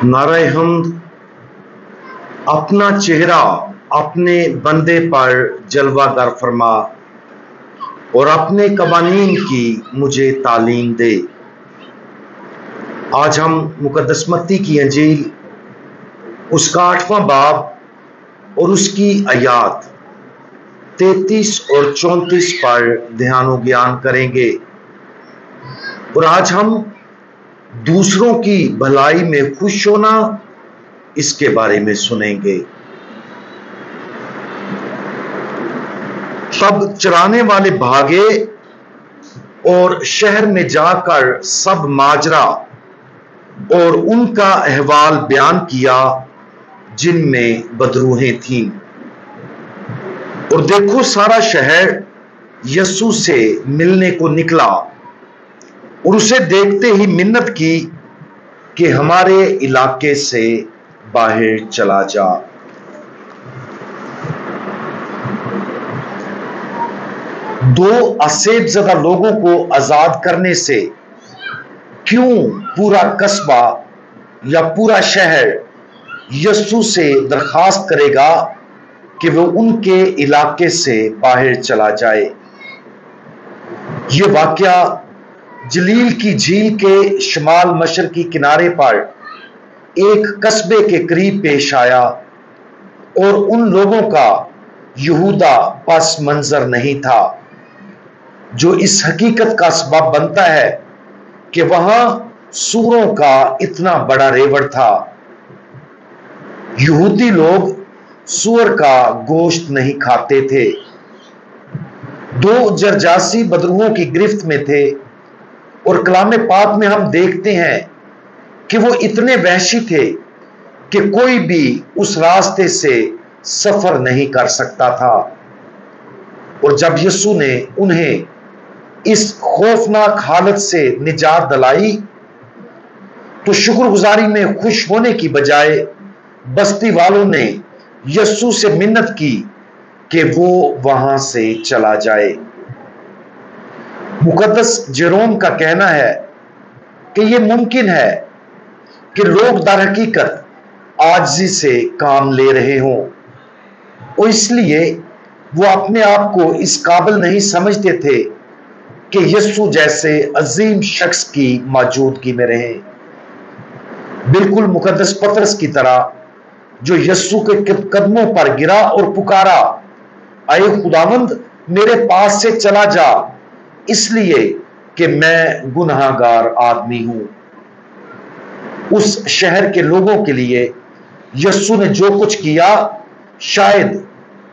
नारे हम्द। अपना चेहरा अपने बंदे पर जलवागर फरमा और अपने कवानीन की मुझे तालीम दे। आज हम मुकद्दस मत्ती की अंजील उसका 8वां बाब और उसकी आयात 33 और 34 पर ध्यान व ज्ञान करेंगे। और आज हम दूसरों की भलाई में खुश होना इसके बारे में सुनेंगे। तब चराने वाले भागे और शहर में जाकर सब माजरा और उनका अहवाल बयान किया जिनमें बदरूहें थीं। और देखो, सारा शहर यीशु से मिलने को निकला और उसे देखते ही मिन्नत की कि हमारे इलाके से बाहर चला जा। दो असेबज़दा लोगों को आजाद करने से क्यों पूरा कस्बा या पूरा शहर यीशु से दरखास्त करेगा कि वो उनके इलाके से बाहर चला जाए। ये वाकया जलील की झील के शुमाल मशरकी किनारे पर एक कस्बे के करीब पेश आया और उन लोगों का यहूदा पस मंजर नहीं था, जो इस हकीकत का सबब बनता है कि वहां सूरों का इतना बड़ा रेवड़ था। यहूदी लोग सूअर का गोश्त नहीं खाते थे। दो जरजासी बदरूहों की गिरफ्त में थे और कलाम पाक में हम देखते हैं कि वो इतने वहशी थे कि कोई भी उस रास्ते से सफर नहीं कर सकता था। और जब यीशु ने उन्हें इस खौफनाक हालत से निजात दिलाई तो शुक्रगुजारी में खुश होने की बजाय बस्ती वालों ने यीशु से मिन्नत की कि वो वहां से चला जाए। मुकद्दस जेरोम का कहना है कि यह मुमकिन है कि लोग दर हकीकत आजिज़ी से काम ले रहे हों और इसलिए वो अपने आप को इस काबिल नहीं समझते थे कि यीशु जैसे अजीम शख्स की मौजूदगी में रहे। बिल्कुल मुकद्दस पतरस की तरह, जो यीशु के कदमों पर गिरा और पुकारा, आए खुदावंद मेरे पास से चला जा, इसलिए कि मैं गुनाहगार आदमी हूं। उस शहर के लोगों के लिए यीशु ने जो कुछ किया, शायद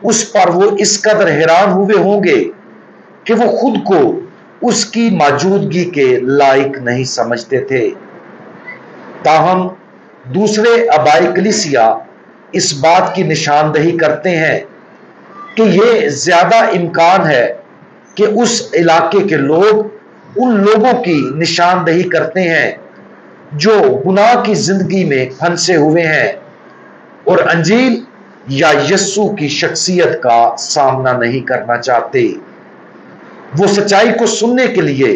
उस पर वो इस कदर हैरान हुए होंगे कि वो खुद को उसकी मौजूदगी के लायक नहीं समझते थे। ताहम दूसरे आबाई कलीसिया इस बात की निशानदही करते हैं कि यह ज्यादा इम्कान है कि उस इलाके के लोग उन लोगों की निशानदही करते हैं जो गुनाह की जिंदगी में फंसे हुए हैं और अंजील या यीशु की शख्सियत का सामना नहीं करना चाहते। वो सच्चाई को सुनने के लिए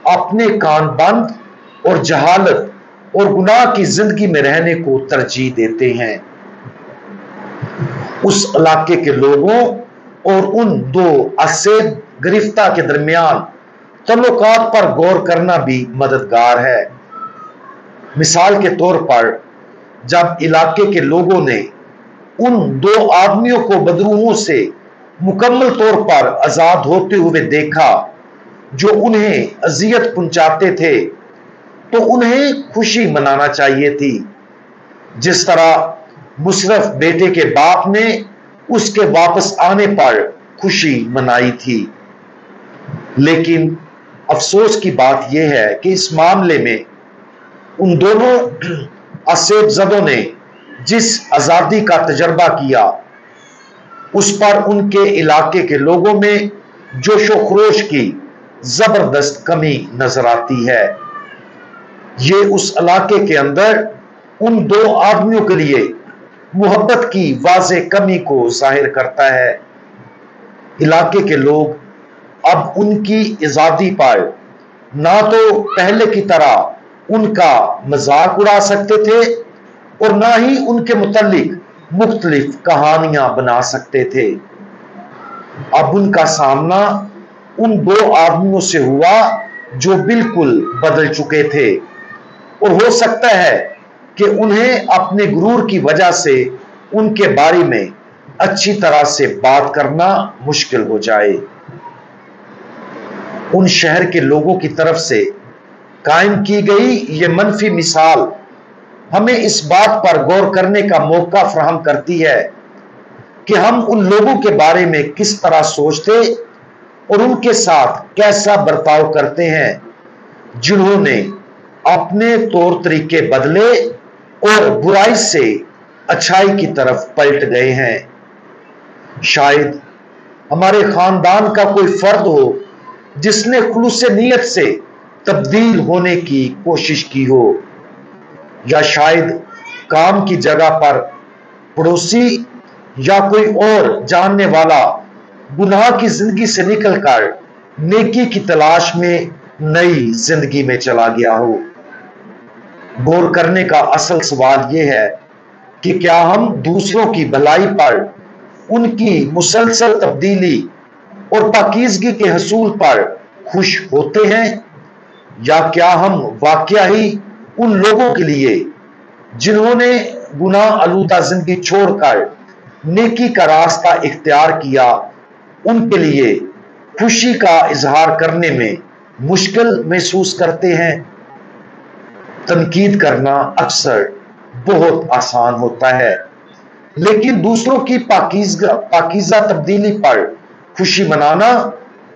अपने कान बंद और जहालत और गुनाह की जिंदगी में रहने को तरजीह देते हैं। उस इलाके के लोगों और उन दो असेब गिरफ्ता के दरमियान तल्लुकात पर गौर करना भी मददगार है। मिसाल के तौर पर, जब इलाके के लोगों ने उन दो आदमियों को बदरूहों से मुकम्मल तौर पर आजाद होते हुए देखा जो उन्हें अजियत पहुंचाते थे, तो उन्हें खुशी मनाना चाहिए थी, जिस तरह मुशर्रफ बेटे के बाप ने उसके वापस आने पर खुशी मनाई थी। लेकिन अफसोस की बात यह है कि इस मामले में उन दोनों असेबज़दों ने जिस आजादी का तजर्बा किया, उस पर उनके इलाके के लोगों में जोशो खरोश की जबरदस्त कमी नजर आती है। ये उस इलाके के अंदर उन दो आदमियों के लिए मोहब्बत की वाज़े कमी को जाहिर करता है। इलाके के लोग अब उनकी आजादी पर ना तो पहले की तरह उनका मजाक उड़ा सकते थे اور نہ ہی ان کے متعلق مختلف کہانیاں بنا سکتے تھے۔ اب ان کا سامنا ان دو آدمیوں سے ہوا جو بالکل بدل چکے تھے، اور ہو سکتا ہے کہ انہیں اپنے غرور کی وجہ سے ان کے بارے میں اچھی طرح سے بات کرنا مشکل ہو جائے۔ ان شہر کے لوگوں کی طرف سے قائم کی گئی یہ منفی مثال ہمیں اس بات پر غور کرنے کا موقع فراہم کرتی ہے کہ ہم ان لوگوں کے بارے میں کس طرح سوچتے اور ان کے ساتھ کیسا برتاؤ کرتے ہیں جنہوں نے اپنے طور طریقے بدلے اور برائی سے اچھائی کی طرف پلٹ گئے ہیں۔ شاید ہمارے خاندان کا کوئی فرد ہو جس نے خلوص نیت سے تبدیل ہونے کی کوشش کی ہو، یا شاید کام کی جگہ پر پڑوسی یا کوئی اور جاننے والا گناہ کی زندگی سے نکل کر نیکی کی تلاش میں نئی زندگی میں چلا گیا ہو۔ غور کرنے کا اصل سوال یہ ہے کہ کیا ہم دوسروں کی بھلائی پر، ان کی مسلسل تبدیلی اور پاکیزگی کے حصول پر خوش ہوتے ہیں، یا کیا ہم واقعہ ہی ان لوگوں کے لیے جنہوں نے گناہ آلودہ زندگی چھوڑ کر نیکی کا راستہ اختیار کیا، ان کے لیے خوشی کا اظہار کرنے میں مشکل محسوس کرتے ہیں؟ تنقید کرنا اکثر بہت آسان ہوتا ہے، لیکن دوسروں کی پاکیزہ تبدیلی پر خوشی منانا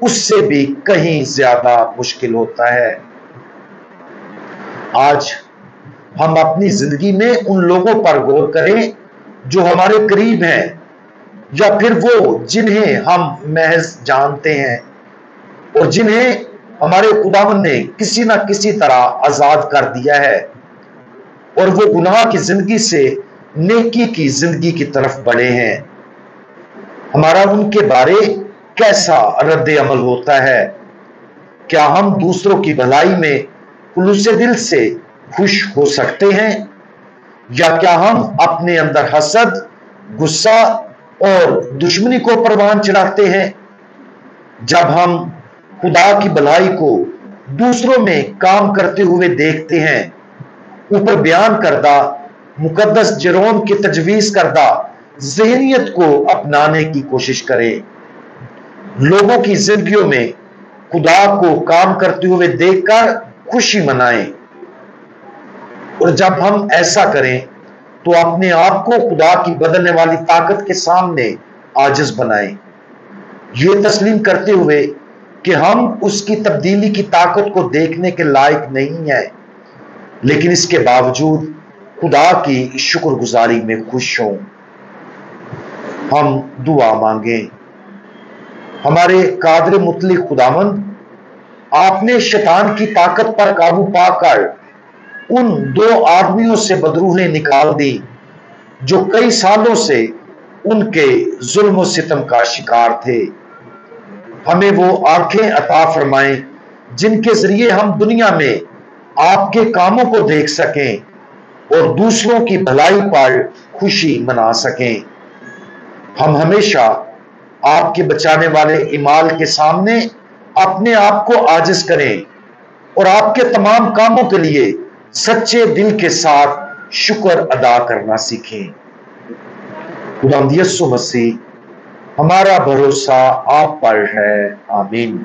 اس سے بھی کہیں زیادہ مشکل ہوتا ہے۔ آج ہم اپنی زندگی میں ان لوگوں پر غور کریں جو ہمارے قریب ہیں، یا پھر وہ جنہیں ہم محض جانتے ہیں اور جنہیں ہمارے خداوند نے کسی نہ کسی طرح آزاد کر دیا ہے، اور وہ گناہ کی زندگی سے نیکی کی زندگی کی طرف بڑھے ہیں۔ ہمارا ان کے بارے کیسا رد عمل ہوتا ہے؟ کیا ہم دوسروں کی بھلائی میں خلوص دل سے خوش ہو سکتے ہیں، یا کیا ہم اپنے اندر حسد، غصہ اور دشمنی کو پروان چڑھاتے ہیں؟ جب ہم خدا کی بھلائی کو دوسروں میں کام کرتے ہوئے دیکھتے ہیں، اوپر بیان کردہ مقدس جیروم کی تجویز کردہ ذہنیت کو اپنانے کی کوشش کریں۔ لوگوں کی زندگیوں میں خدا کو کام کرتے ہوئے دیکھ کر خوشی منائیں، اور جب ہم ایسا کریں تو اپنے آپ کو خدا کی بدلنے والی طاقت کے سامنے عاجز بنائیں، یہ تسلیم کرتے ہوئے کہ ہم اس کی تبدیلی کی طاقت کو دیکھنے کے لائق نہیں ہیں، لیکن اس کے باوجود خدا کی شکر گزاری میں خوش ہوں۔ ہم دعا مانگیں۔ ہمارے قادر مطلق خداوند، آپ نے شیطان کی طاقت پر قابو پا کر ان دو آدمیوں سے بدروہیں نکال دی جو کئی سالوں سے ان کے ظلم و ستم کا شکار تھے۔ ہمیں وہ آنکھیں عطا فرمائیں جن کے ذریعے ہم دنیا میں آپ کے کاموں کو دیکھ سکیں اور دوسروں کی بھلائی پر خوشی منا سکیں۔ ہم ہمیشہ آپ کے بچانے والے اعمال کے سامنے اپنے آپ کو عاجز کریں اور آپ کے تمام کاموں کے لیے سچے دل کے ساتھ شکر ادا کرنا سیکھیں۔ خداوند یسوع مسیح، ہمارا بھروسہ آپ پر ہے۔ آمین۔